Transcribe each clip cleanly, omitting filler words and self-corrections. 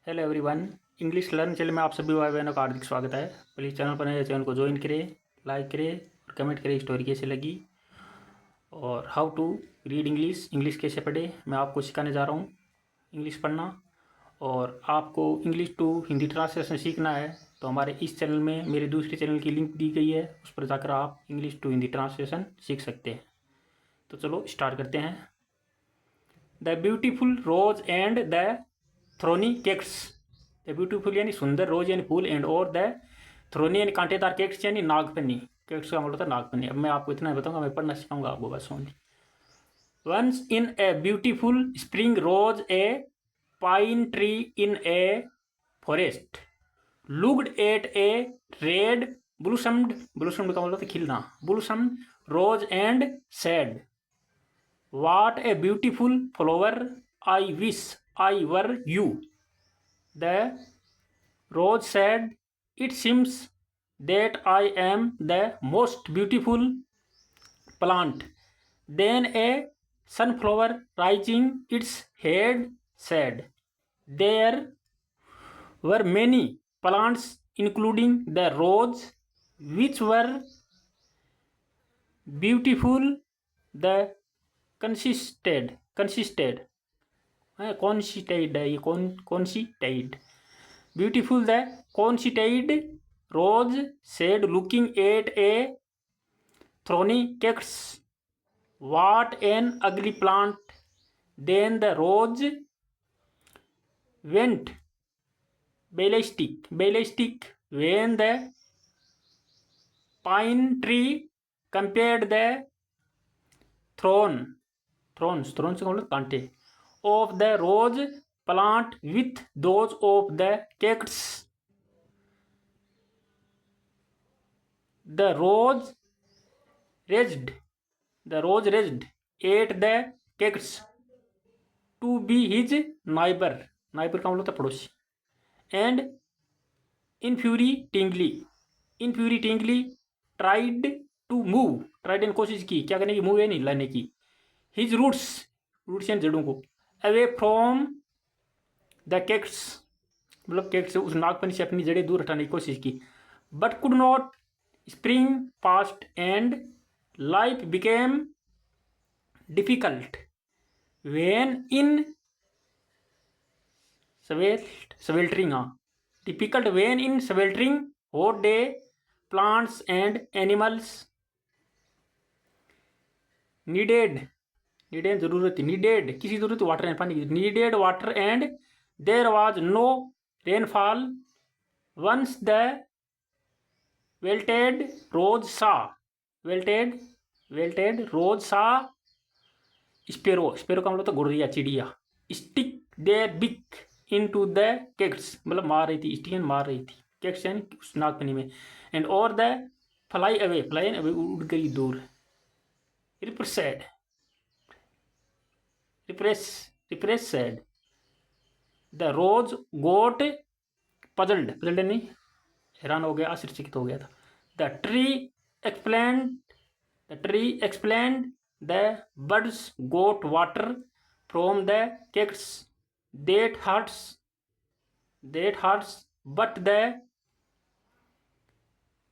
Hello everyone, English learn channel में आप सभी भाई बहनों का हार्दिक स्वागत है। प्लीज़ चैनल पर नए चैनल को ज्वाइन करें, लाइक करें और कमेंट करें स्टोरी कैसे लगी और हाउ टू रीड इंग्लिश कैसे पढ़े मैं आपको सिखाने जा रहा हूँ इंग्लिश पढ़ना। और आपको इंग्लिश टू हिंदी ट्रांसलेशन सीखना है तो हमारे इस चैनल में मेरे दूसरे चैनल की लिंक दी गई है, उस पर जाकर आप इंग्लिश टू हिंदी ट्रांसलेशन सीख सकते हैं। तो चलो स्टार्ट करते हैं। The beautiful rose and the thorny cakes. The beautiful यानी सुंदर, रोज यानी फूल, एंड और द थ्रोनी यानी कांटेदार, केक्स यानी नागफनी। केक्स का मतलब होता है नागफनी। अब मैं आपको इतना बताऊंगा, मैं पढ़ना सिखाऊंगा आपको बस only. Once in a beautiful spring rose a pine tree in a forest looked at a red blossomed, blossomed का मतलब होता है खिलना, blossomed rose and said, what a beautiful flower, I wish I were you. The rose said, it seems that I am the most beautiful plant. Then a sunflower raising its head said, there were many plants including the rose which were beautiful. The consisted conceited है, ये conceited beautiful the conceited rose said looking at a thorny cactus, what an ugly plant. Then the rose went ballistic when the pine tree compared the thorns का मतलब कांटे of the rose plant with those of the cactus. The rose raised ate the cactus to be his neighbor का मतलब होता है पड़ोसी। And infuriatingly tried to move, ने कोशिश की क्या करने की, मूव नहीं लाने की, his roots यानी जड़ों को, अवे फ्रॉम द केक्स मतलब केक्स से, उस नागफनी से अपनी जड़ें दूर हटाने की कोशिश की, but could not spring fast and life became difficult when in sweltering difficult when in sweltering hot day plants and animals needed जरूरत थी, नीडेड किसी जरूरत वाटर एंड पानी की, needed water and there was no rainfall once the wilted rose saw sparrow का मतलब गुड़िया चिड़िया, stick their beak into the cactus मतलब मार रही थी, स्टिक मार रही थी, केक्स यानी उस नागफनी में, एंड और द फ्लाई अवे उड़ गई दूर, Repress said. The rose got puzzled नहीं, हैरान हो गया, आश्चर्यचकित हो गया था। The tree explained the birds got water from the cactus that hurts, but the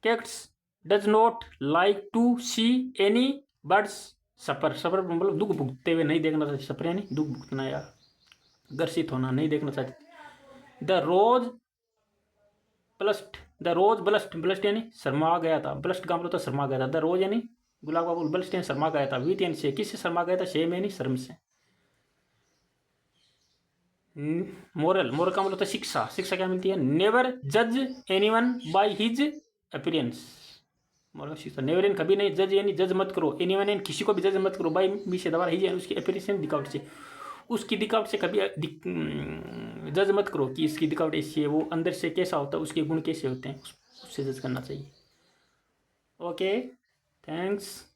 cactus does not like to see any birds सफर मतलब दुख भुगतते हुए नहीं देखना चाहते, सफर यानी दुख भुगतना या ग्रसित होना, नहीं देखना चाहते। द रोज ब्लस्ट यानी शर्मा गया था, ब्लस्ट का मतलब तो शर्मा गया था, द रोज यानी गुलाब का फूल, ब्लस्ट यानी शर्मा गया था, विथ यानी से, किससे शर्मा गया था, शेम यानी शर्म से। मोरल का मतलब तो शिक्षा क्या मिलती है, नेवर जज anyone by his appearance, never in कभी नहीं, जज यानी जज मत करो, एनीवन यानी किसी को भी जज मत करो, बाई भी से दबा ही उसकी अपीयरेंस दिखावट से, उसकी दिखावट से कभी जज मत करो कि इसकी दिखावट ऐसी है, वो अंदर से कैसा होता है, उसके गुण कैसे होते हैं, उससे जज करना चाहिए। Okay, thanks.